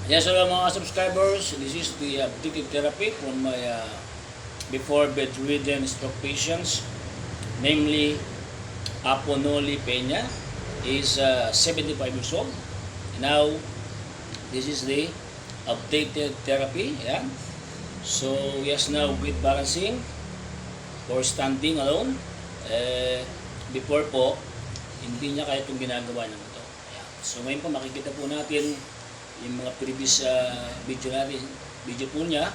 Yes, hello mga subscribers. This is the updated therapy for my before bedridden stroke patients, namely Aponoli Peña. Is 75 years old. Now, this is the updated therapy. Yeah. So, yes, now grid balancing for standing alone. Before po, hindi niya kaya itong ginagawa ng ito. Yeah. So, ngayon po makikita po natin yung mga previous video po niya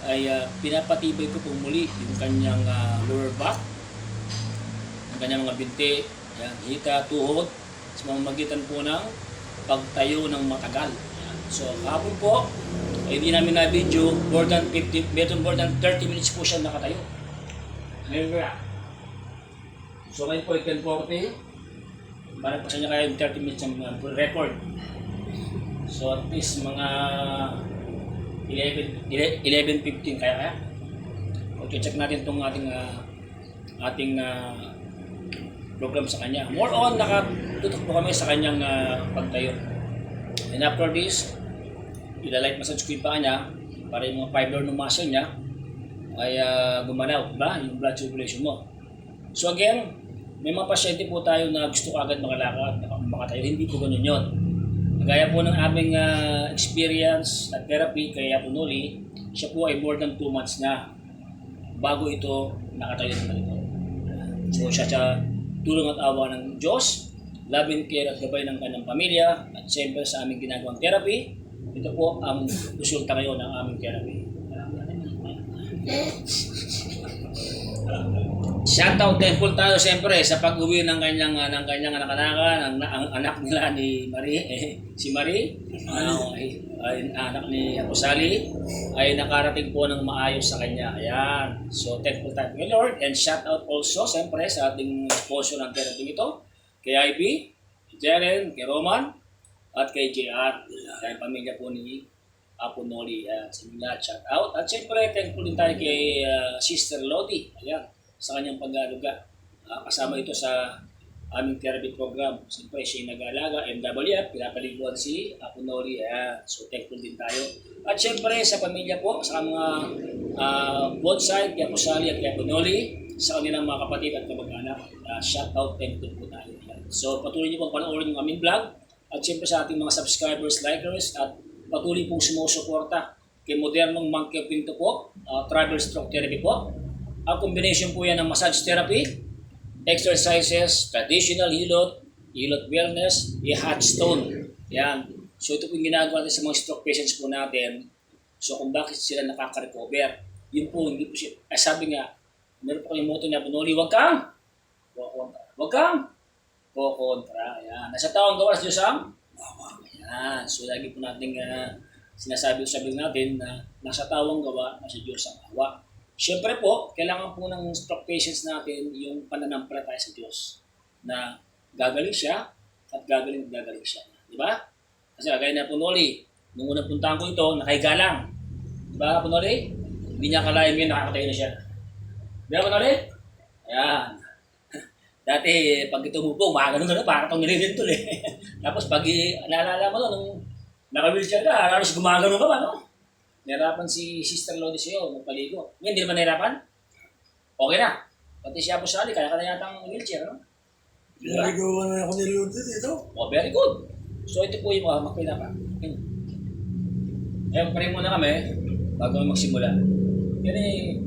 ay pinapatibay ko po muli yung kanyang lower back, yung kanyang mga binti, yan, hita, tuhod, sa mamamagitan po ng pagtayo ng matagal. Yan. So kahapon po ay hindi namin na video, more than 30 minutes po siya nakatayo. Ngayon kaya. So ngayon po ay 10:40, parang pa niya kaya yung 30 minutes ng record. So at least mga 11:15 kaya. Okay, check natin itong ating program sa kanya. More on, nakatutok po kami sa kanyang pagtayo. And after this, ilalight massage ko yung paa niya para yung mga fiber ng muscle niya ay gumalaw, diba? Yung blood circulation mo. So again, may mga pasyente po tayo na gusto agad makalakad, makatayo. Hindi po ganun yun. Gaya po ng aming experience at therapy kay Aponoli, siya po ay more than 2 months na bago ito nakatayo ng ganito. So siya tulong at awa ng Diyos, love and care at gabay ng kanyang pamilya, at siyempre sa aming ginagawang therapy, ito po ang resulta ngayon ng aming therapy. Shoutout thankful tayo siyempre sa pag-uwi ng kanyang anak-anakan, ang anak nila ni Marie, si Marie, ay anak ni Apusali, ay nakarating po ng maayos sa kanya. Ayan. So thankful tayo kay Lord, and shoutout also siyempre sa ating sponsor ng therapy ito, kay IB, kay Jeren, kay Roman, at kay JR. Kaya pamilya po ni Aponoli. Sa mga shoutout. At siyempre thankful din tayo kay Sister Lodi. Ayan. Sa kanyang pag-aalaga. Kasama ito sa aming therapy program. Siyempre, siya yung nag-aalaga, MWF, pinapaliguan si Aponoli. So, thankful din tayo. At siyempre, sa pamilya po, sa mga both side, kay Apusali at kay Aponoli, sa kanilang mga kapatid at kamag-anak, shout out, thankful po tayo. So, patuloy niyo pong panoorin yung aming vlog. At siyempre sa ating mga subscribers, likers, at patuloy pong sumusuporta kay modernong Monkey Pinto po, travel stroke therapy po. Ang combination po yan ng massage therapy, exercises, traditional hilot wellness, hot stone. Yan. So ito po yung ginagawa natin sa mga stroke patients po natin. So kung bakit sila nakaka-recover. Yun po, hindi po siya. Sabi nga, meron po kayong motto niya, Aponoli, huwag kang kukontra. Yan. Nasa taong gawa sa Diyos ang yan. So lagi po natin sinasabi natin na nasa tawang gawa, nasa Diyos ang awa. Siyempre po, kailangan po ng stroke patients natin yung pananampalataya sa Diyos na gagaling siya at gagaling siya. Di ba? Kasi kagaya na Aponoli, nung unang puntahan ko ito, nakahiga lang. Di ba, Aponoli? Hindi niya akalain ngayon, nakakatayo na siya. Di ba, Aponoli? Ayan. Dati, pag ito umupo, makagano na, parang itong nililintol eh. Tapos pag naalala mo nung naka-wheelchair ka, halos gumagano ka ba, no? Nahirapan si Sister Lodi sa'yo, magpaligo. Ngayon, hindi naman nahirapan? Okay na. Pati siya po sali, kaya ka na yata ang wheelchair, no? Naligawan na ako ni Lourdes dito. Oh, very good. So, ito po yung makina pa. Ngayon, pray muna kami bago magsimula. Yan eh,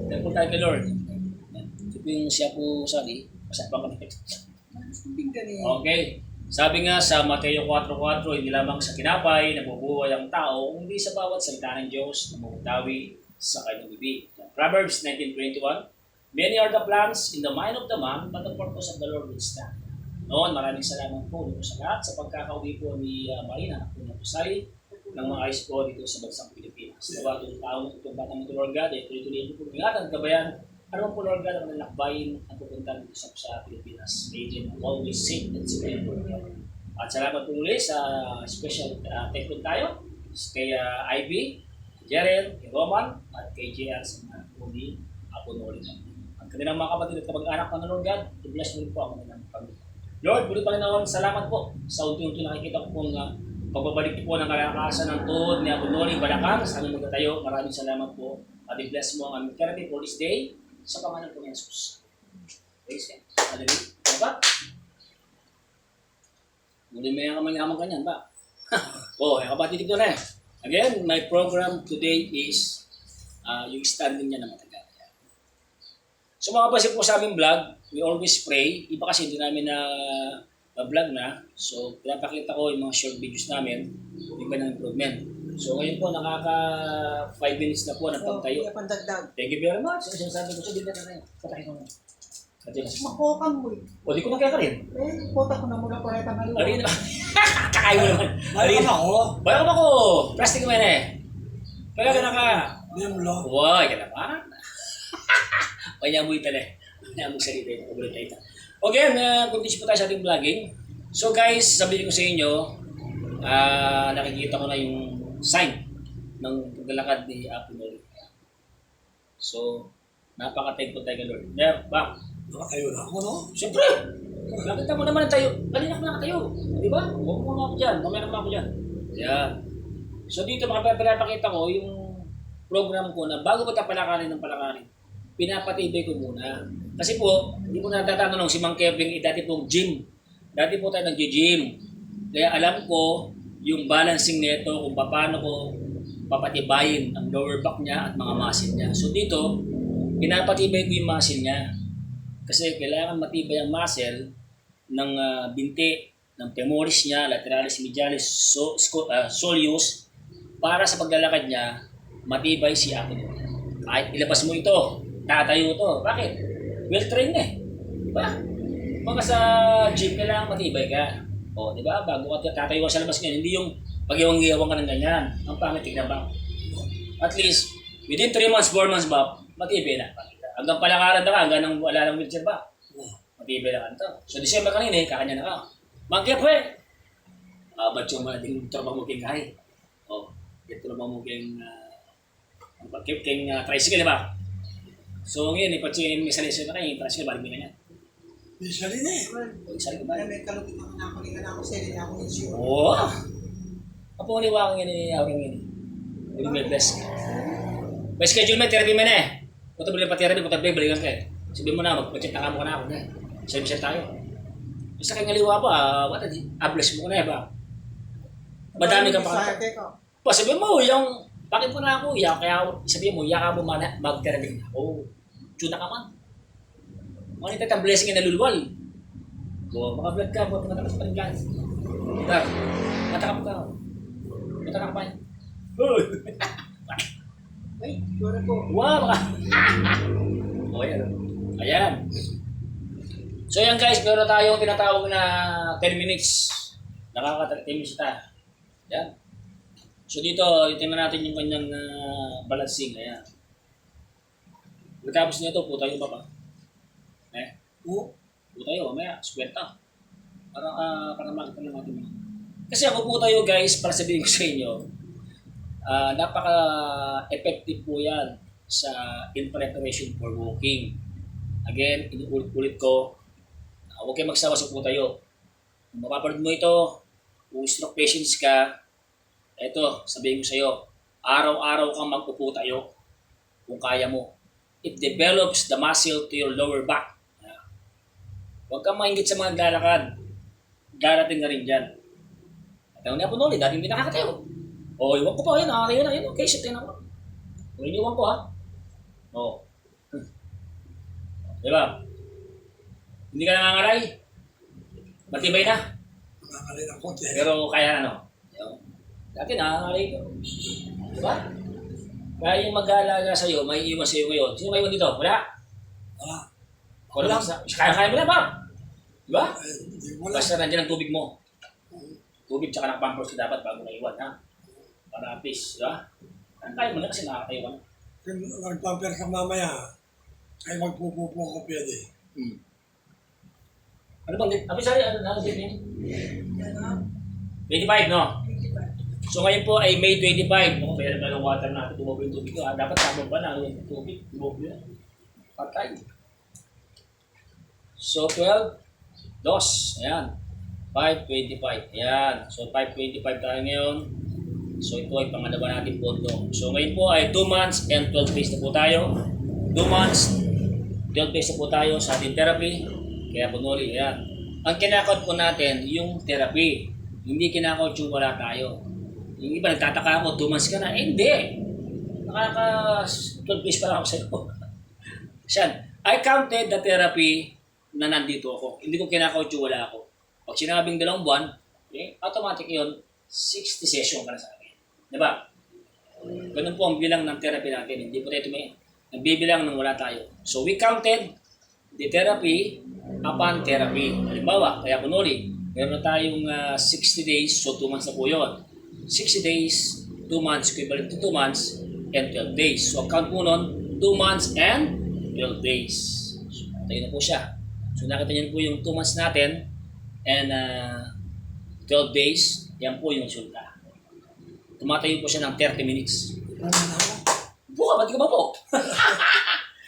thankful tayo kay Lord. Ito po yung siya po sali. Masapang kami. Okay. Sabi nga sa Mateo 4:4, hindi lamang sa kinapay nabubuhay ang tao, kundi sa bawat salita ng Diyos na bumutawi sa kanyang bibig. Proverbs 19:21, many are the plans in the mind of the man, but the purpose of the Lord will stand. Noon, maraming salamat po dito sa lahat sa pagkakauwi po ni Marina, anak po ng Pusali, ng mga ayos po dito sa bansang Pilipinas. Nawa itong taong itong batang ito, Lord God, ay tuloy-tuloy po ingatan, gabayan, ano po, Lord God, ang nalakbayin ang pupunta dito sa Pilipinas. May din always safe and secure, Lord God. At salamat po ulit sa special thankful tayo kay IB, Jeren, kay Roman, at kay JR sa mga po ni Aponoli. Ang kanilang mga kapatid at kamag-anak ng Lord God, i-bless mo rin po ang kanilang pamilya. Lord, muli Panginoon, salamat po sa unti-unti nakikita ko pong pagbabalik po ng kalakasan ng tuhod ni Apo Noli Balakang sa aming magtatayo. Maraming salamat po. At i-bless mo ang aming therapy for this day sa pangalan po ni Jesus. Praise God. Hallelujah. Ano ba? Muli may ang mayaman kanyan ba? Oh, yung kapatid ko na eh. Again, my program today is yung standing niya na matagal. So mga kapatid po sa aming vlog, we always pray. Iba kasi hindi namin na vlog na. So pinapakita ko yung mga short videos namin, yung ganang improvement. So ngayon po, nakaka 5 minutes na po ng pagtayo. Thank you very much. Yung sinasabi ko, sabihin na rin. Patayin ko na. Makokang mo eh. O, di ko na kaya ka rin. Kota ko na muna ko rin ang Alin na. Kakaya mo naman. Mayroon ako. Bayang ako. Plastic mo yan eh. Kaya ka na ka. Hindi mo lang. Uy, ka naman. Panyamoy tala eh. Panyamoy salita ito. Paborito ito. Okay, continue po tayo sa ating vlogging. So guys, sabihin ko sa inyo, nakikita ko na yung sign ng paglalakad ni Apo Noli. So, napaka-thankful tayo kay Lord. There, back. Nakatayo na ako, no? Siyempre! Nakita mo naman ang tayo. Kanina ko nakatayo. Di ba? Huwag mo nga ako dyan. Mamaya naman ako dyan. Yan. So dito pinapakita ko yung program ko na bago ko tayo palakarin ng palakarin, pinapatibay ko muna. Kasi po, hindi mo natatanong si Mang Kevin, dati pong gym. Dati po tayo nag-gym. Kaya alam ko yung balancing nito kung paano ko papatibayin ang lower back niya at mga muscle niya. So dito, pinapatibay ko yung muscle niya. Kasi kailangan matibay ang muscle ng binti, ng femoris niya, lateralis medialis, soleus, para sa paglalakad niya, matibay si Apo Noli. Kahit ilabas mo ito, tatayo ito. Bakit? Well-trained eh. Diba? Mga sa gym, kailangan matibay ka. O, di ba? Bago ka tatayo sa labas ngayon, hindi yung pag-iwang-iwang ka ng ganyan. Ang pangit tignan ba? At least, within 3 months, 4 months ba, matibay na. Hanggang palakaran na ka, hanggang nang wala ng wheelchair ba? Matibay na ka ito. So, December kanina, kakanya na ka. Mangkep eh! Ba't yung mga ding trabaho mo king kahay? O, ito trabaho mo king tricycle, di ba? So, ngayon, ipatsin yung isa-lesa na kayo, yung tricycle, balik mo na yan. Isa rin eh. O, isa rin ba? May kalupit naman ako, hindi na ako sili na ako insure. Oo! Kapuniwa ko ngayon, awing ngayon. Hindi may bless. May schedule mo, therapy mo na eh. Punta balik pa therapy, punta balikan ka eh. Sabihin mo na, magpa-check na ka mo ka na ako na eh. Same-same tayo. Basta kang ngaliwa pa, bless mo ko na eh ba? Madami kang pakata. Pa, sabihin mo, yung, bakit mo na ako, kaya sabihin mo, ka mo mag-therapy na ako. Tuna ka man. Manita ang blessing na lulwal. So, maka-vlog ka, buat matakas pa rin vlog. Dar, matakap ka. Matakap pa yan. Ay, sure po. Wow! O, ayan. Ayan. So, yan guys, meron tayong tinatawag na 10 minutes. Nakaka-10 minutes tayo. Yan. So, dito, itingnan natin yung kanyang balancing. Ayan. Pagkatapos nito, po tayo ba pa? Po tayo, mamaya, swelta. Para makita lang natin mga. Kasi ako po tayo guys, para sabihin ko sa inyo, napaka-effective po yan sa in preparation for walking. Again, inuulit-ulit ko, huwag kayo magsawa sa po tayo. Kung mapapanood mo ito, kung stroke patients ka, eto, sabihin ko sa iyo, araw-araw kang mag-upo tayo kung kaya mo. It develops the muscle to your lower back. Huwag kang mahingit sa mga lalakad. Darating na rin dyan. At ang Apo Noli, dating hindi nakakatayo. O, iwan ko pa, yun, nakakatayo na, yun, okay, shit, ako. O, iniwan ko, ha? O. Diba? Hindi ka nangangalay. Matibay na. Nakakalin ako, tiyan. Pero kaya ano? Dati nangangalay ko. Diba? Kaya yung mag-aalaga sa'yo, may iwan sa'yo ngayon. Sino may iwan dito? Wala? Ah, Wala. Kaya mo na ba? Diba? hindi mo lang. Basta nandiyan ang tubig mo. Tubig tsaka nakapampers ka dapat bago naiwan, ha? Para at least, diba? Kaya mo na kasi nakakatayo ka na. Kung nagpamper ka mamaya, ay magpupupo ko pwede. Ano bang, sorry, ano date niya? 25, no? So ngayon po ay May 25. Kung mayroon ka ng water natin, tumobo yung tubig ko. Dapat sabon pa na yung tubig, tumobo yan. Patay. So 12, dos, ayan. 525. Ayan. So, 525 tayo ngayon. So, ito ay pangalawa natin pondo. So, ngayon po ay 2 months and 12 days na po tayo. 2 months, 12 days na po tayo sa ating therapy. Kaya punuli, ayan. Ang kinakot po natin, yung therapy. Hindi kinakot yung wala tayo. Yung iba nagtataka ako, 2 months ka na. Eh, hindi. Nakaka 12 days pa lang ako sa'yo. Siyan. I counted the therapy na nandito ako. Hindi ko kinakot yung wala ako. Pag sinabing 2 buwan, okay, automatic yun, 60 session ka na sa akin. Diba? Ganun po ang bilang ng therapy natin. Hindi po tayo nagbibilang ng wala tayo. So we counted the therapy upon therapy. Halimbawa, kaya kunuli, meron na tayong 60 days, so 2 months na po yun. 60 days, 2 months, equivalent to 2 months, and 12 days. So count po nun, 2 months and 12 days. So tayo na po siya. So nakita niyo po yung 2 months natin, and 12 days, yan po yung resulta. Tumatayo po siya ng 30 minutes. Buka, ba't ka ba po?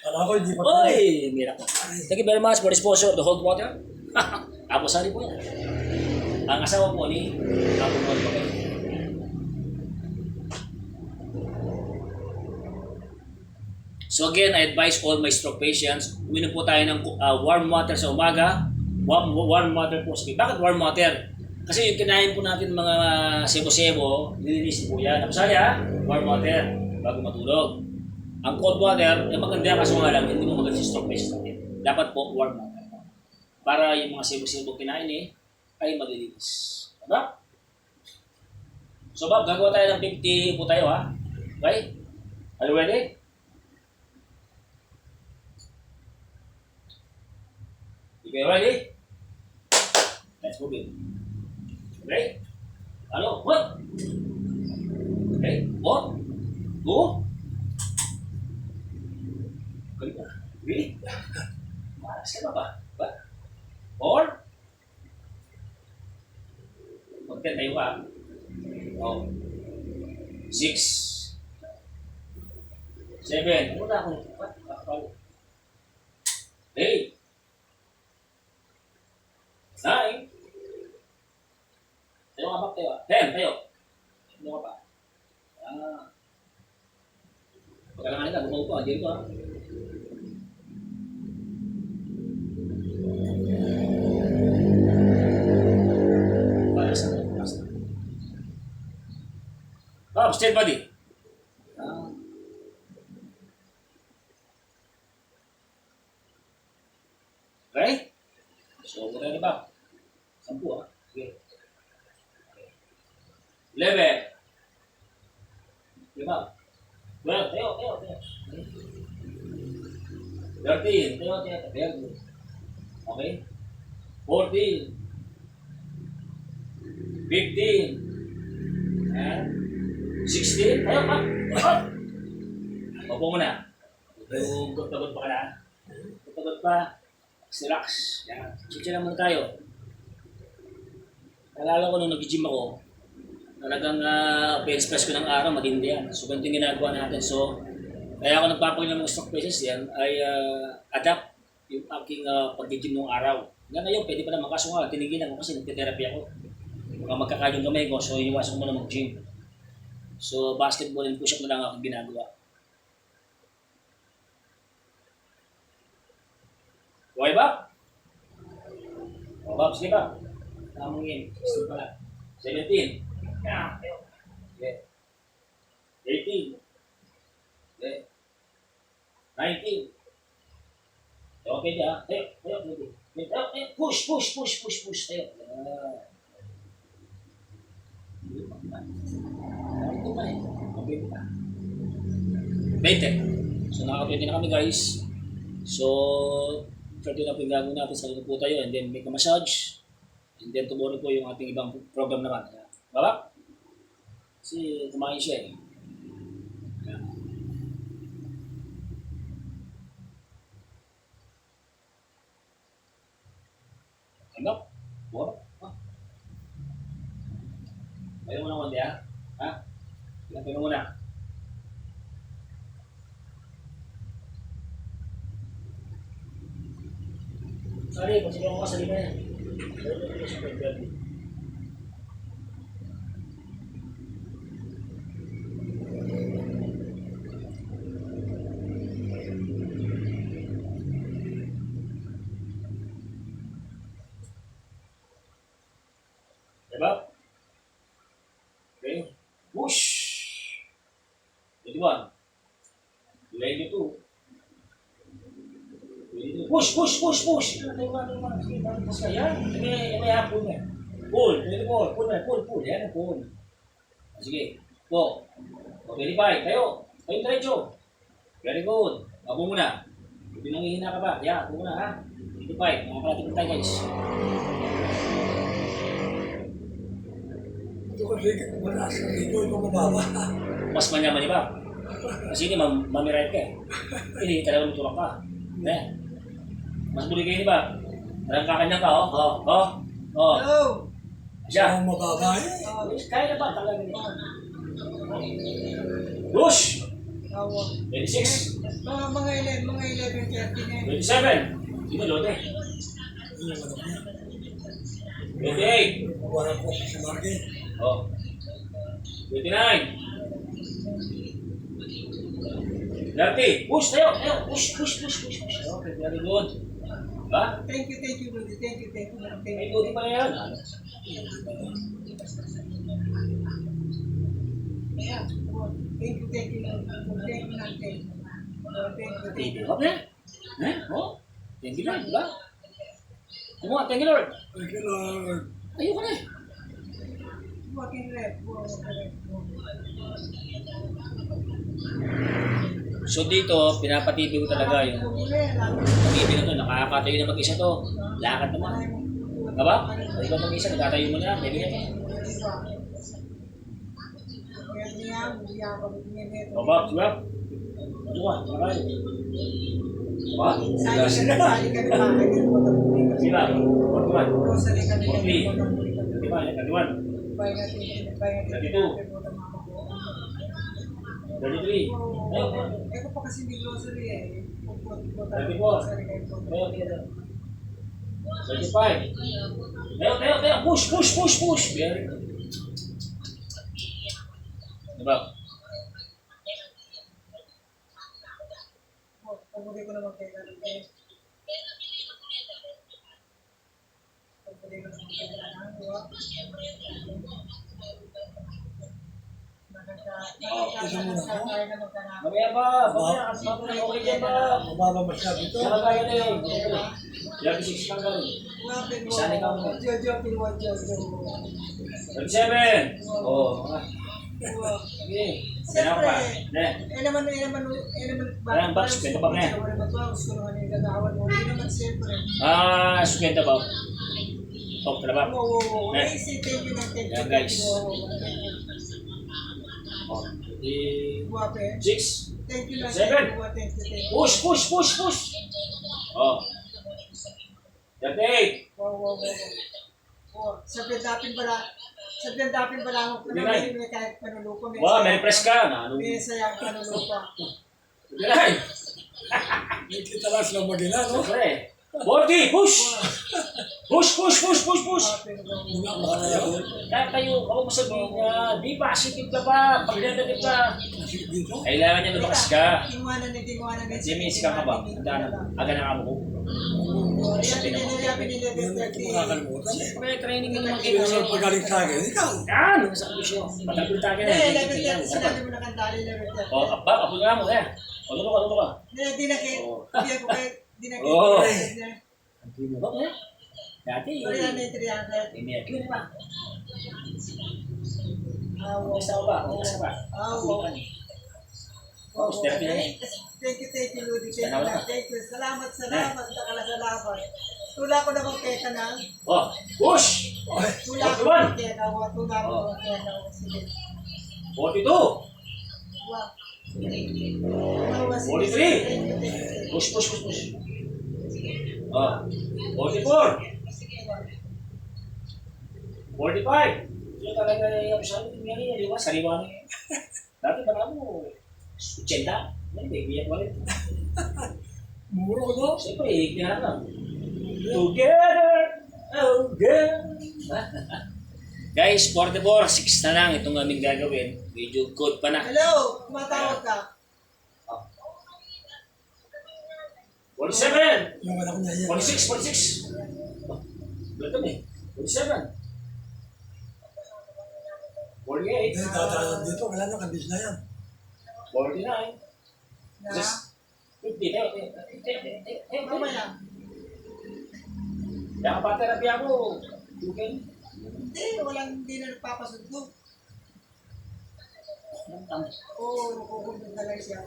Alam ko, hindi pa. Oy, miracle. Thank you very much for the sponsor of the Hold Water. Apo Sari po yan. Ang asawa po ni Apo Hold Water. So again, I advise all my stroke patients, uminom po tayo ng warm water sa umaga. Warm water po. Sabi, bakit warm water? Kasi yung kinain po natin mga sebo-sebo, nilinis po yan. Tapos saya, warm water bago matulog. Ang cold water, yung maganda kaso nga lang, hindi mo maganda sa stroke patients natin. Dapat po warm water. Para yung mga sebo-sebo kinain ay malilinis. Diba? So Bob, gagawa tayo ng 50 po tayo ha. Okay? Are you ready? Okay, ready? Let's move it. Okay? Ano? What? Okay? 1, 2. Galing ka. Really? Malas ka na ba? 4. Mag-10 tayo ka. 6. 7. Ano na akong? 8. 9. Tayo ka ba? Tayo. 10. Tayo. Ano ka pa? Pagkalanganin ka, gumawa pa. Diyan ko ha. Bob, stand body. Okay? So, muna ni Bob. 10 ha. Okay. 11. Okay, Bob. 12. Tayo. 13. Tayo. Okay? 14. 15. And 16. Tayo pa. Opo muna. Tagod pa ka na. Tagod pa. Relax. Yan. Chicha lang muna tayo. Nalala ko nung nag-gym ako, talagang pa-express ko ng araw, matindi yan. So, ganito yung ginagawa natin. So, kaya ako nagpapagin ng mga stock patients yan, ay adapt yung aking pag-gym ng araw. Hanggang ngayon, pwede pa naman. Kaso nga, tinigilan ko kasi nagte-therapy ako. Baka magkakayong kamay ko, so iwasan ko muna mag-gym. So, basketball and push-up na lang ako ginagawa. Okay ba? O, Bob, sige ba? Tamang yun. Gusto pala. 17. Okay. 18. Okay. 19. Okay dyan. Tayo. Push. Tayo. Okay ba? 20. So, nakaka-20 na kami guys. So, 30 na po yung gagawin natin sa po tayo, and then make a massage, and then tomorrow po yung ating ibang program naman. Baba? Kasi kumain siya eh. Ano? Buwan? Ayaw mo na konti ha? Ha? Pinapin mo muna. Sorry, kung sino ko kasali na yan. 21. 22. 22. Push, push, push, push. Tayo ka. Sige, tapos ka. Yan. May hapon na. Pull. 24. Pull na. Pull. Yan ang pull. Sige. Go. 25. Tayo. Tayo diretso. Very good. Abo muna. Hindi nangihina ka ba? Yeah, abo muna ha. 25. Mga kalati tayo guys. Ito kasi mataas ka dito, ito mababa. Mas manyaman di ba? Kasi ini mamirait ka eh. Hindi talagang tulak ka. Eh. Mas buli kayo di ba? Parang kakanyang ka oh. Hello! Siya. Ang mababa eh. Kaya na ba talaga nito? Push! Awa. 26. Mga 11, mga 11:30 na eh. 27. Sino lote? Yung ano niya. 28. Wala po si Marky. Oh. 29. 30. Push tayo. Push. Okay, very good. Diba? Thank you, Rudy. Thank you. May duty pa na yan. Yeah. Thank you. Thank you, natin. Thank you. Okay. Oh. Thank you Lord, diba? Ano nga, thank you Lord. Thank you, Lord. Ayoko na eh. Walking rep. So dito, pinapatibig ko talaga yung pag-ibig na to. Nakakatayo na mag-isa to. Lakad naman. Diba? Ikaw mag-isa, nagtatayo mo na. Pwede na to. Baba, diba? Ano ka? Ano ka? Diba? Sali ka na Sila? 41. Rosary ka na 40. Diba? 31. 32. 33. Eh ko pa kasi hindi grocery eh. 34. Tayo. 35. Tayo. Push. Very good. Diba? Paguli ko naman kay Karin eh. Paguli ko naman kay Karin. Mamaya pa. Okay dyan ba? Mababa masyado ito. Saka tayo na yun. 36 lang kami. Isali ka mo. 37. Oh. Sige. Siyempre, Ne. Parang box, pwede ba nga? Sugenda ba? Talk na ba? Yan, guys. Oh. 6. Thank you lang. 7. Push. Oh. 38. Wow. Sabihan dapin pala ako na may kahit panulupa. Wow, may press ka. May sayang panulupa. Ganay. Hindi kita lang sila mag-ina, no? Siyempre. 40. Push. Muna ba tayo? Kaya kayo, ako mo sabihin niya, di ba, asipid ka pa, pag negative ka. Dito? Kailangan niya lumakas ka. Tinguanan ni. Simis ka ba? Aga na ka mo. Hindi mo makakalimutan eh. Siyempre, training ka naman Hindi kayo. naman pagaling sa akin. Ikaw. Yan! Sa ambisyon. Patagpil tayo na. Level 30, sinabi mo na kantali level 30. O, abba, kapo nga mo. Ano ka? Di na kayo, hindi ako kayo, di na kayo. Oo. Hindi mo ba? Dati, 300. hindi na ba? Awo. Basta ba? Basta ba? Awo. Oh, step na eh. Thank you, Ludi. Thank you. Salamat. Tula ko naman kay Tanang. Oh, push! Tula ko naman kay Tanang. Sige. 42! Wow. 43! Push. Oh, 44! 45! Yung talaga yung sabi niya, di ba? Sariwa na yun. Dati ba mo, 80? Yan, baby, yan ulit. Muro, no? Siyempre, kaya lang. Together, oh girl. Guys, 44, 6 na lang itong aming gagawin. Medyo good pa na. Hello, tumatawag ka. 47! Yung anak niya yan. 46! Wala kami. 47. 48. Hindi, dadaanan dito. Wala na, kandis na yan. 49. Na, Just 50. mamaya. Kaya pa therapy ako. Okay. Hindi na nagpapasundo. Oo, nakukumpong na lang siya.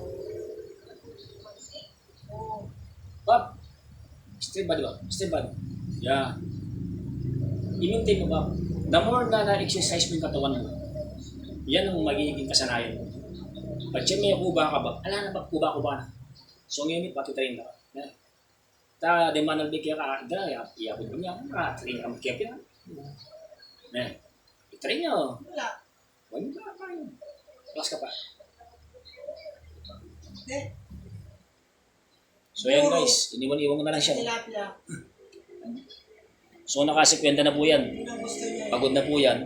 Oo. Bob, still ba, di ba? Still ba? Yeah. I-maintain mo ba? The more na na-exercise mo yung katawan mo, yan ang magiging kasanayan mo. Pag siya may kuba ka ba, ala na ba kuba na? So ngayon, pati-train ka. Yeah. Ta, di man nalbigyan ka, iya ko niya, train ka magkaya. I-train nyo. Wala. Huwag mo ka pa yun. Plus ka pa. Hindi. So yan guys, iniwan-iwan ko na lang siya. Tilapia. So nakasekwenta na po yan. Yun ang gusto niya. Pagod na po yan.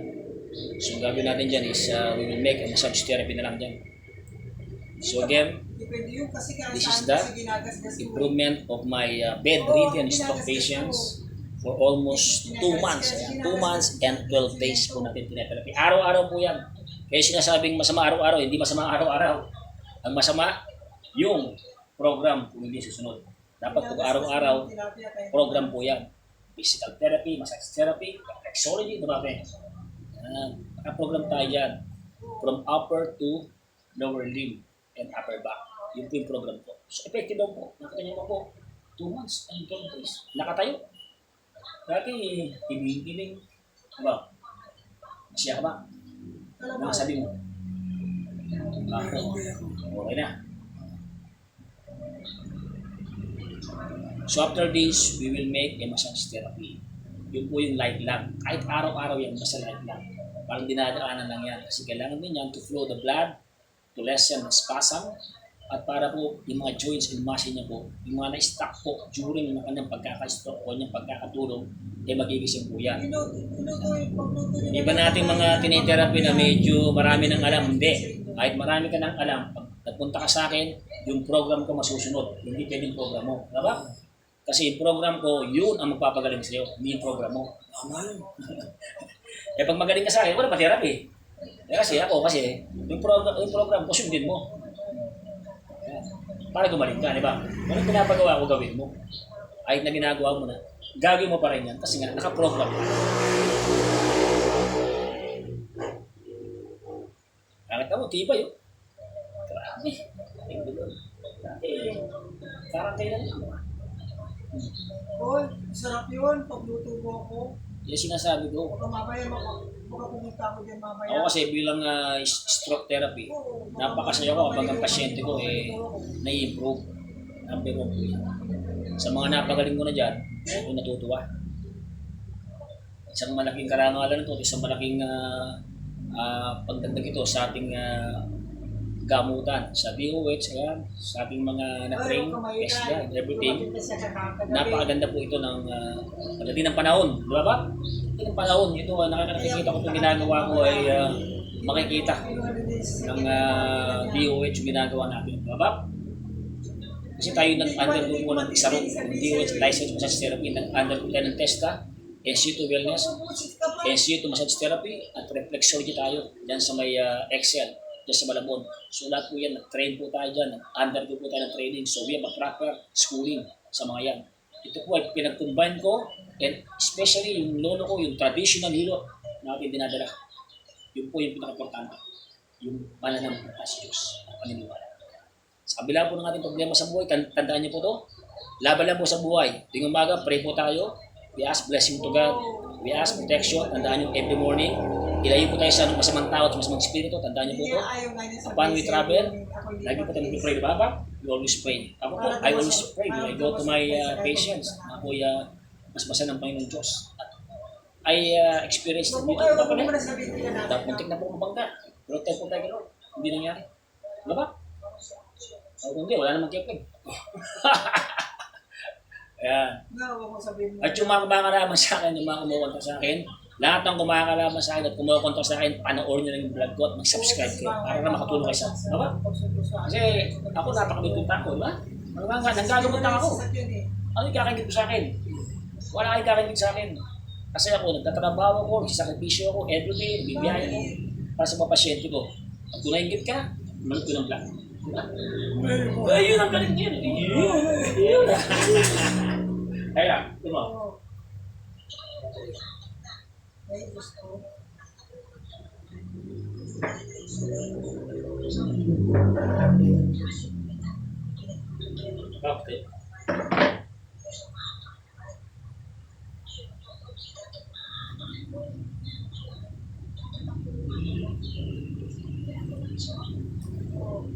So ang gagawin natin dyan is we will make a massage therapy na lang dyan. So again, Depende yun kasi kaya this is saan the kasi ginagasgas mo. improvement of my bedridden stroke patients for almost 2 months. Ayan, 2 months and 12 days po natin tinatherapy. Araw-araw po yan. Kaya sinasabing masama araw-araw, hindi masama araw-araw. Ang masama, yung program kung hindi susunod. Dapat pag araw-araw, program po yan. Physical therapy, massage therapy, reflexology, diba ba? Nakaprogram tayo dyan. From upper to lower limb and upper back. Yun po yung program ko. So effective daw po. Nakita niyo po po. 2 months and 12 days. Nakatayo. Dati, tibiling-tibiling. Diba? Masya ka ba? Nakasabi mo. Okay na. So after this, we will make a massage therapy. Yun po yung light lang. Kahit araw-araw yan, basta light lang. Parang dinadaanan lang yan. Kasi kailangan din yan to flow the blood, to lessen the spasm, at para po yung mga joints and muscle niya po, yung mga na-stuck po during yung kanyang pagkaka-stroke o kanyang pagkakatulog, eh magigising po yan. Iba nating mga tinitherapy na medyo marami nang alam, hindi. Kahit marami ka nang alam, pag nagpunta ka sa akin, yung program ko masusunod, hindi pwedeng program mo. Diba? Kasi yung program ko, yun ang magpapagaling sa'yo, hindi yung program mo. Tama yun. Eh pag magaling ka sa akin, wala pa therapy. Eh kasi yung program ko, sundin mo. Para gumaling ka, di ba? Anong pinapagawa ko gawin mo? Kahit na ginagawa mo na, gagawin mo pa rin yan kasi nga, nakaprogram ka. Nakita mo, tibay yun. Grabe. Parang kailan lang. Oy, masarap yun. Pagluto mo ako. Yung sinasabi ko, Baka mamaya, baka pumunta ako din mamaya. ako kasi bilang stroke therapy, napakasaya ko kapag ang pasyente ko nai-improve. Number 1 po yan. Sa mga napagaling ko na dyan, ako natutuwa. Isang malaking karangalan ito, isang malaking pagdagdag ito sa ating gamutan, sa DOH, ayan, sa ating mga na-train, and everything. Napakaganda po ito ng pagdating ng panahon, di ba ba? Pagdating ng panahon, ito nakikita ko itong ginagawa ko ay makikita ng DOH yung ginagawa natin, di ba ba? Kasi tayo nag-undergo po ng isaro, ng DOH License Massage Therapy, nag-undergo tayo ng TESTA, NC2 Wellness, NC2 Massage Therapy, at Reflexology tayo dyan sa may Excel, dyan sa Malabon. So lahat po yan, nag-train po tayo dyan, nag-undergo po tayo ng training. So we have a proper schooling sa mga yan. Ito po ay pinag-combine ko, and especially yung lolo ko, yung traditional hilo natin dinadala. Yun po yung pinaka-importante. Yung pananampalataya sa Diyos, ang paniniwala. Sa kabila po ng ating problema sa buhay, tandaan niyo po to, laban lang po sa buhay. Tuwing umaga, pray po tayo. We ask blessing to God. We ask protection. Tandaan niyo every morning. Ilayo po tayo sa masamang tao at masamang espiritu. Tandaan niyo po to. Upon we travel, lagi po tayo mag-pray. Diba ba? We always pray. Ako po, I always pray. When I go to my patients, ako mas ng Panginoon Diyos. I experienced it dito. Muntik na po mabangga. Pero tayo po tayo gano'n. Hindi nangyari. Diba ba? O hindi, wala namang kepeng. Ayan. At yung mga kumakalaman sa akin, yung mga kumukontak sa akin, lahat ng kumakalaman sa akin at kumukontak sa akin, panoorin nyo lang yung vlog ko at mag-subscribe kayo para na makatulong kayo sa akin. Diba? Kasi ako napakabitong tao, diba? Nanggagamot lang ako. Ano yung kakagit mo sa akin? Wala kayong kakagit sa akin. Kasi ako, nagtatrabaho ko, nagsasakripisyo ako, everyday, nagbibiyaya ko para sa mga pasyente ko. At kung nainggit ka, manood ko ng vlog. Ayun ang galing yun. Yun. Kaya, ito mo. Oo. May gusto. Okay. Oo.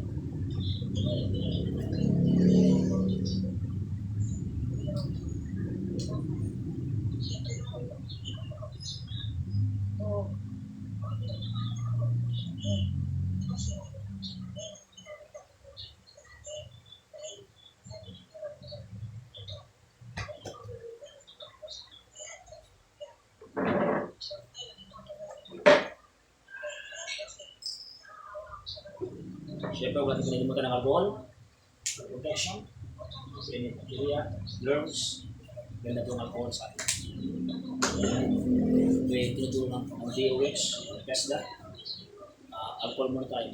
Siyempre, huwag natin pinalimutan ng alcohol, protection, bacteria, germs, ganda po ng alcohol sa atin. Ito yung tinutulong ng DOH, PESDA, alcohol muna tayo.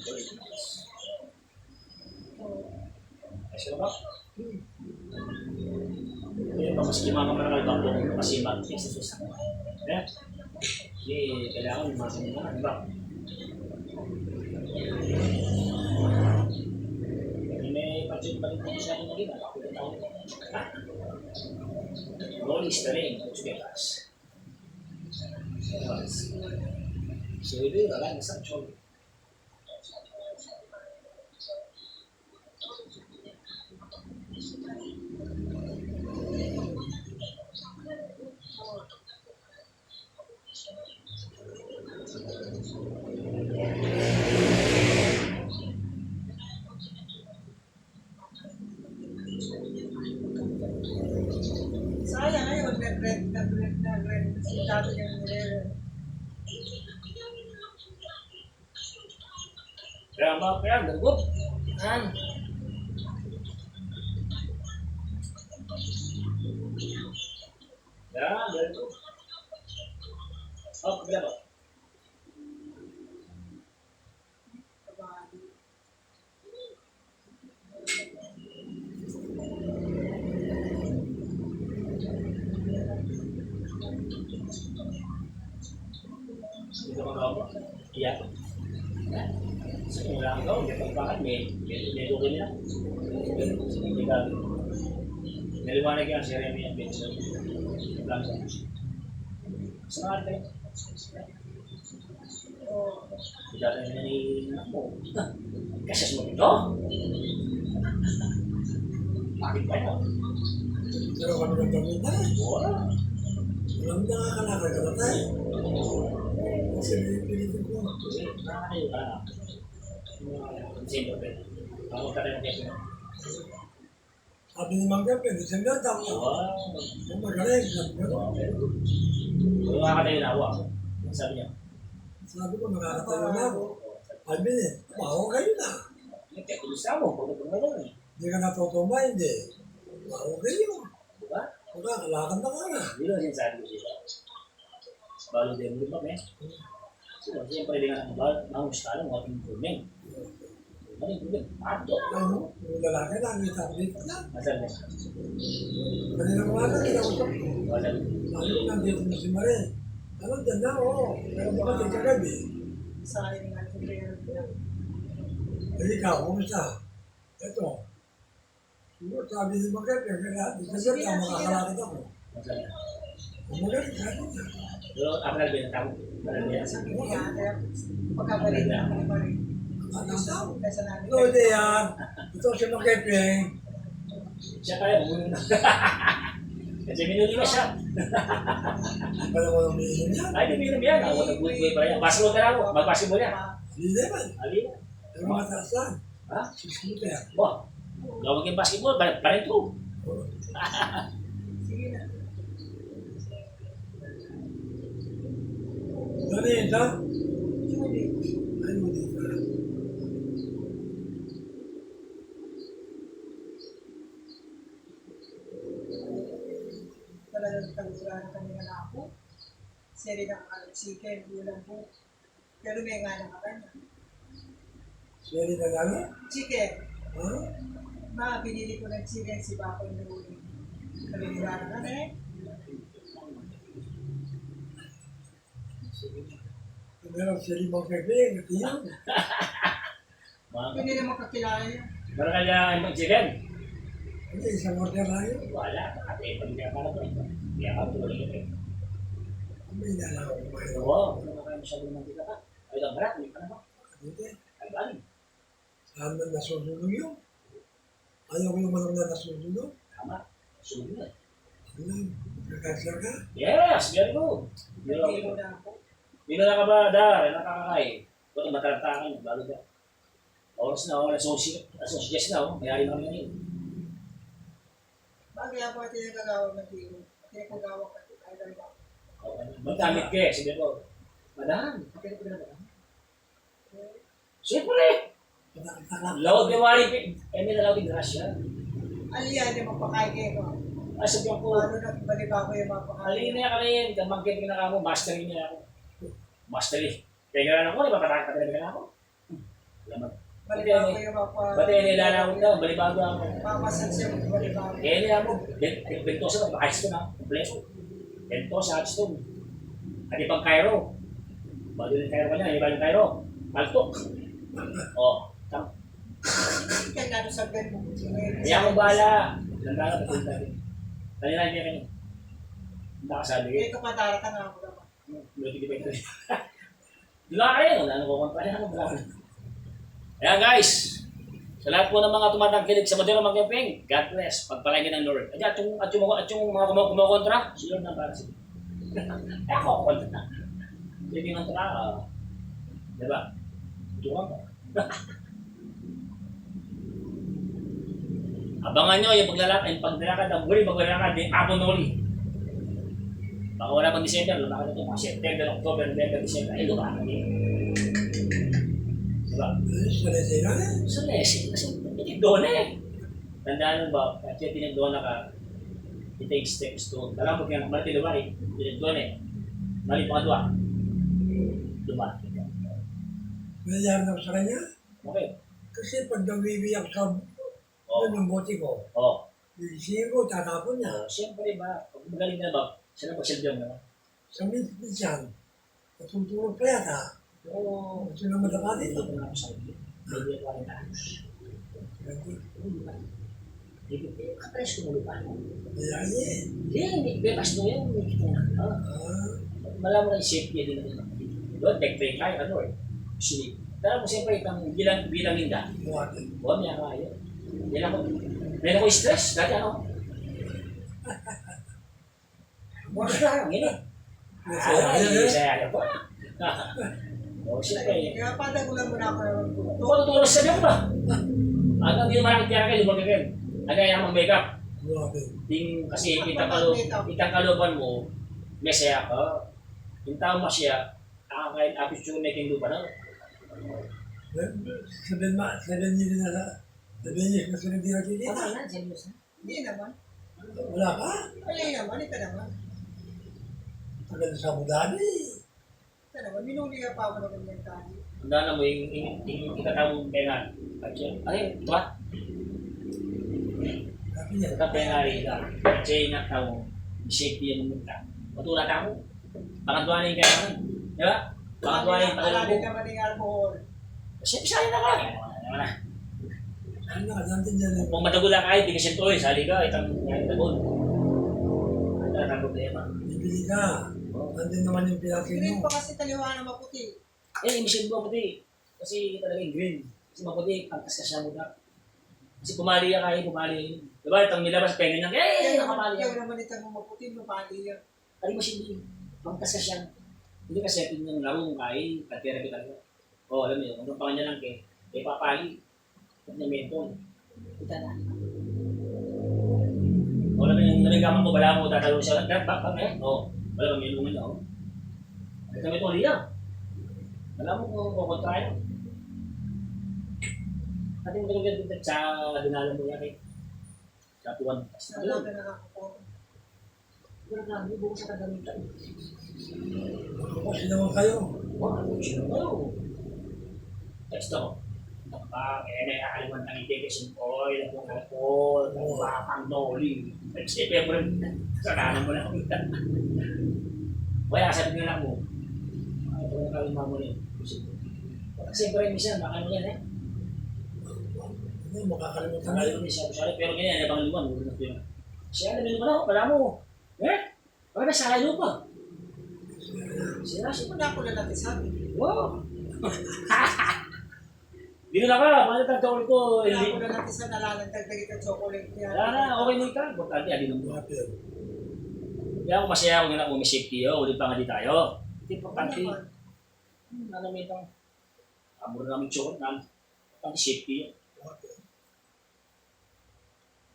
Kasi ba? Kaya pa mas kimaka marakal ba kung kasi mag-exercise ako. Eh? Hindi, kailangan yung mga kanina, di ba? May budget pa rin po sa akin na rin. Rolling steering, which we have. So, ito yung wala na sa actual. Sayang ngayon, nag-rent. Kasi dati yung nire-rent. Kaya ba, kaya, good. Yan. Yeah, very good. Oh, kaya ba? Ito mga ako. Iya. So, wala kang gawin. May pagbakan, may lukin nila. Hindi ka. Naliwanag yan, si Remy at Benson. Lang sa sa atin. Hindi natin na mo. Kasi mo ito? Bakit ba yun? Pero kami ng pamilya. Wala. Alam na nakakalakad ka na tayo. Kasi pinitin ko. Nakakayo ka na. Sino ba? Ako ka rin ang keso. Sabi ni Mang Gabi, December daw. Wow. Yung magaling. Kung nakakatayo na ako. Sabi niya. Sabi ko, nakakatayo na ako. Sabi niya, baho kayo na. Nagkatulis na mo. Kung ito nga eh. Hindi ka natutuma, hindi. Baho kayo. Diba? Kalakad na ka na. Hindi lang sinasabi ko sila. Balo din mo ba, eh? So, siyempre din nga nangusta lang ating improvement. Ano yung improvement? Pato. Ano? Yung lalaki na, may tablet na. Masal na. Kanina mga na, kinausap ko. Masal. Sabi ko, nandito na si Marie. Ano, dyan na, oo. Pero bakit yung kagabi? Sayang nga yung rent niya. Eh, ikaw, kumusta? Ito. Siguro sabi ni Mang Gabi, kaya December daw, makakalakad ako. Masal na. Ang magaling, kaya niya. Pero ako nagbenta ko. Malalbihan sa Sabi niya, kaya pagkabalik na ako pa rin. Ano daw? Kaysa namin. Hello, Dean. Ito si Mang Gabi. siya kaya muna na. Kasi minuli na siya. Hindi pa naman umiinom yan. Ay, di minum yan. Ako nag-good pa rin. Basketball ka na ako. Mag-basketball yan. Hindi naman. Ali na. Pero mga taas lang. Ha? 6 meter. Wah. Gawag yung basketball. Parin ko. Sige na. Ano yun, ha? Judy. Ano dito? Talagang tagura kami na ako. Seri ng chicken, ulam po. Pero may nga na ka na. Seri na gano'n? Chicken. Ha? Binili ko ng chicken si Bakoy na uli. Kalinigara ka na eh. Meron seri mong pepe, natiyan. Hindi naman kakilala yun. Meron kaya ibang chicken? Hindi, isang order lang yun. Wala. Ate, pag hindi ka para ko. Hindi ako tuloy ito. May nalaw ko kayo. Oo. Kung nakakain masyado ng mantika ka. Ay, lang marat. Hindi pa naman. Hindi. Ay, galing. Saan man nasusunog yun? Ayaw ko yung manok na nasusunog. Tama. Sunog na. Ano lang, nagkasya ka? Yes, very good. Hindi mo na ako. Hindi na nakabadar, nakakakain. Kung mataratakan, bago ka. Oras na, associates na, mayari naman yun. Bagay ako at tinagagawa ng tiro. Tinagagawa ka. Ay, dahil ba? Magkamit ka, sabi ko, madaan, pakita ko na madaan. Siyempre, Pataktak lawag yung wari, may nalawag yung grasya. Aliyan yung mapakain ko. Ay, sabi ko, Paano na baliba ko yung mapakain? alin na kami, damagyan ka na ako, mastery niya ako. Mastery. Kaya nga ako, di ba patakak na ako? Alam Baliba ko yung mapakain. Ba't yung nilalawag ka, balibago ako. Papasan siya mo baliba ko. Kaya niya ako, bentosa, baka-high na, kompleto. Bentosa, high at ibang Cairo. Bago yung Cairo ka niya, ibang Cairo. Altok. O, tama. Kaya nga sa bed mo. Kaya akong bahala. Nandala pa tayo natin. Kanina niya kanina. Hindi nakasabi kayo. Hindi ka padarata nga ako naman. Luti di ba ito? Dula ka rin. Wala kontra yan ako. Ayan guys. Sa lahat po ng mga tumatangkilig sa modelo mag-camping, God bless. Pagpalagyan ng Lord. At yung mga kumokontra, si Lord na para sila. Kaya ako kontra. Sige ng kontra. Diba? Tuwang ka. Abangan nyo yung paglalakad ng huli, paglalakad ng Aponoli. Baka wala pang December, lumakad ito mga September, October, November, December. Ay, lumakad eh. Diba? Sila So, lesson. Kasi tinigdona eh. Tandaan mo ba, kasi tinigdona ka, it takes steps to, alam mo kaya, malati lumari, tinigdona eh. Mali pa kadwa. Lumari. Nangyari na sa kanya? Okay. Kasi pag nawiwiyak sa Oh. yung bote ko, Oh. iisipin ko, tatapon niya. Siyempre ba, pag magaling na ba, siya na pagsilbihan na ba? Sa minsan, natutulog pa yata. Oo. Gusto na madapati. Hindi ko na ako sa iyo. Hindi ko rin anos. Hindi ko, kapres ko na lupa. Kaya yan. Hindi, bekas mo yan. Hindi kita na. Malaman na yung safety din natin. Doon, deck-break kayo, ano eh. Sleep. Tara mo siyempre, itang bilang linda. Buhat. Huwag niya kayo. Meron ko stress. Dati ano? Buwan na lang, yun eh. Ay, saya ko. O, siyempre. Kaya padagulan mo na ako ng Kung matutulog sa sabi ko ba? Ano, hindi naman nakikita kayo, lumag kayo. Ano yung mga makeup? Buhat. Ting kasi kitang kaluban mo, may saya ka. Yung tao mo siya, kahit apis yung making lupa na. 7 years na 7 years na sila hindi nakikita. na, serious na. Hindi naman. Wala ka? Ay, naman. Ito naman. Tagal sa Abu Dhabi. Ito naman. Minuli ka pa ako ng ganyan tayo. Tandaan mo, yung ikatawag kaya nga. Ay, ito ba? Sabi niya, Ito kaya nga rin ka. Kasi nga tao, safety yung munta. Matulad ako. Pangatwanin kaya naman. Di ba? Pangatwanin, Maraming pangatwanin. naman ng alcohol. Siyempre, sali na ka. ano na, nandiyan niya Kung madagula ka, hindi ka siyempre, sali ka, itang dagol. Ano ang problema? bibili ka. Nandiyan naman yung pinakin Green mo. pa kasi taliwa na maputi. Eh, mission mo puti. Kasi talaga yung green. Kasi maputi, pangkas ka siya muna. Kasi pumali ka kayo, pumali. Diba, itang nilabas, pengen niya, nakamali Yung yan. naman itang maputi, mapali yan. Kali mo siya, pangkas ka siya. Hindi ka setting ng larong kain, katira ka talaga. O, alam mo yun, kung pangan niya lang kay papali. At niya mentol. Kita na. O, alam mo yung narigaman ko, bala mo, tatalo siya. O, wala bang minungan niya, o. Ay, kami ito, liya. Alam mo kung kukontra yun. At yung magaganda dito sa dinala mo yan, sa tuwan. Nalaga na ako. Wala na, hindi bukas sa kagamitan. Kasi naman kayo. Wala, sino kayo? Text ako. may kakalimutan ng integration oil, kung alcohol, kung bakang doli. Kasi pepper, saranan mo lang. Kaya sabi nila mo, ito yung kalimang mo rin. Kasi siyempre, minsan, baka mo yan eh. Ano, makakalimutan na Sangalo yun. ni sabi pero ganyan, nabang liwan, huwag na pila. Siya, alam mo na ako, pala mo. Baka nasa kayo pa. Siya, Kasi mo na ako na natin sabi. wow. Dito na ka, paano tagtawal ko? Wala Hindi. ako na natin sa nalalagdag kita chocolate niya. Wala na, okay mo ito. Importante, adi ng buhat. Kaya ako masaya ako nga na may safety yun. Ulit pa nga di tayo. Importante. Ano may itong amor namin chocolate namin. Importante safety yun.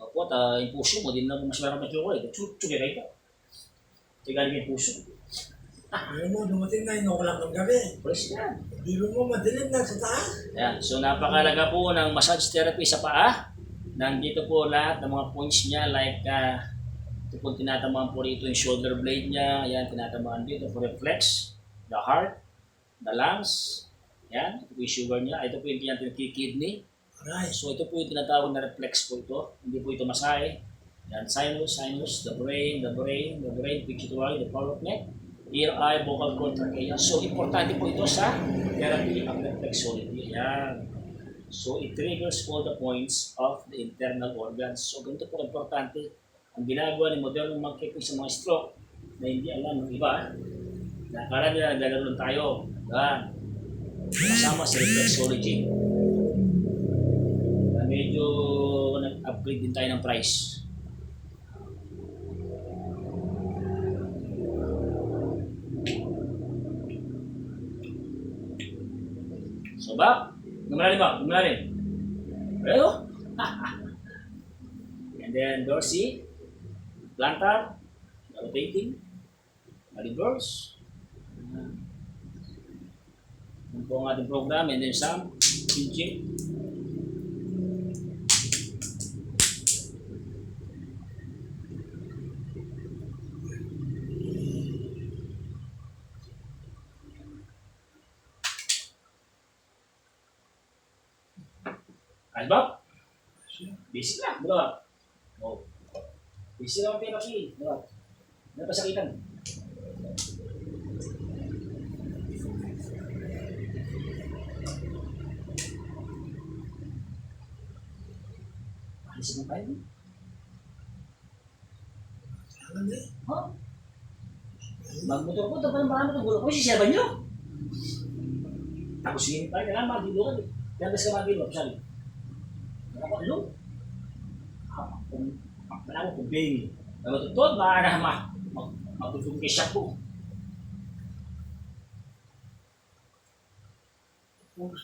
Opo, yung puso mo, din na mas meron ng chocolate. Tsukira ito. Tigaling yung puso. Biro mo, dumating na 9 o'clock ng gabi. Pwes yan. Biro mo, madilim na sa taas. Ayan. So napakalaga po ng massage therapy sa paa. Nandito po lahat ng mga points niya like ito po tinatamaan po rito yung shoulder blade niya. Ayan, tinatamaan dito for reflex, the heart, the lungs. Ayan, ito po yung sugar niya. Ito po yung tinatawag kidney. Aray. So ito po yung tinatawag na reflex po ito. Hindi po ito masahe. Yan, sinus, the brain, pituitary, the power of neck, ear, eye, vocal cord, trachea. So importante po ito sa therapy of reflexology. Yan. So it triggers all the points of the internal organs. So ganito po importante. Ang ginagawa ni modernong mga sa mga stroke na hindi alam ng iba, nakala nila naglalaro tayo. Yan. Kasama sa reflexology. Medyo nag-upgrade din tayo ng price. So back, gumalalim. Pero, and then dorsey, plantar, rotating, reverse. Yan po ang ating program, and then some, pinching. Albab? Busy na, bro. Oh. Busy lang ang therapy, bro. Napasakitan. Alis mo tayo? Saan eh? Ha? Magmotor ko, tapos ang marami ng gulo ko, sisiyaban nyo. Tapos yun tayo, kailangan magilo ka. Kaya ka magilo, sabi. Ako, ano? Wala ko kung baby. Matutod, matutog kay siya po. Kung gusto